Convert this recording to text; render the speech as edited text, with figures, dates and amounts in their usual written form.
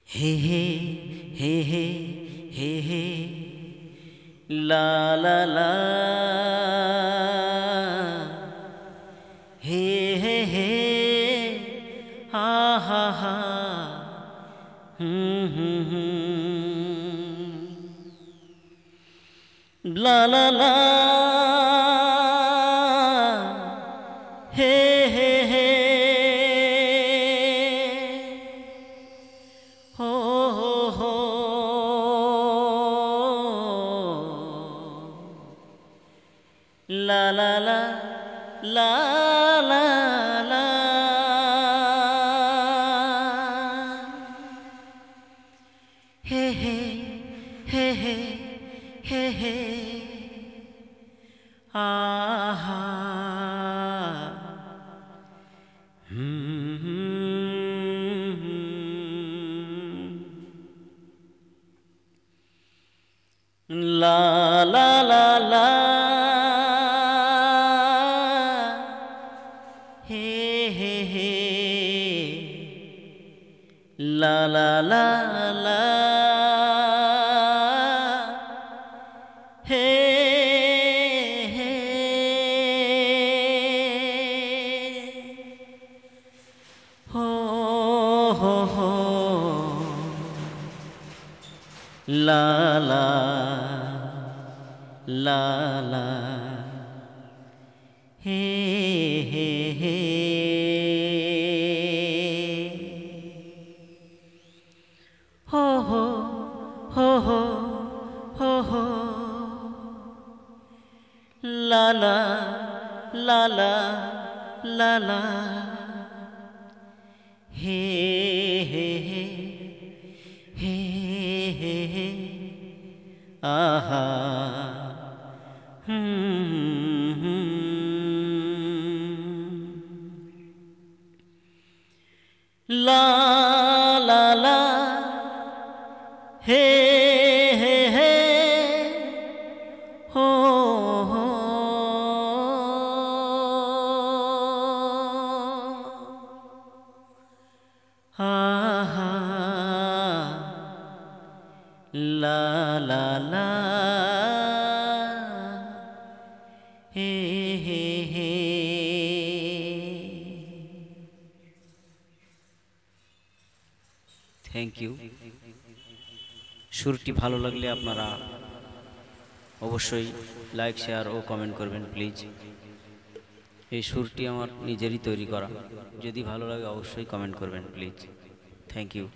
हे हे हे हे हे हे ला ला ला हे हे हे हा हा हा ला ला ला हे हे हे हो हो ला ला ला ला ला ला हे हे हे हे हे हे आहा ला ला ला ला हे हे हे ला ला ला ला हे हे हो हो ला ला ला ला हे हे हे हो हो हो हो हो हो ला ला ला ला ला ला हे हे हे हे हे हे आहा ला ला ला हे हे हे हो हो हा हा ला ला ला हे हे हे थैंक यू। সুরটি ভালো লাগলে আপনারা অবশ্যই লাইক শেয়ার ও কমেন্ট করবেন প্লিজ। এই সুরটি আমার নিজেরই তৈরি করা, যদি ভালো লাগে অবশ্যই কমেন্ট করবেন প্লিজ। Thank you.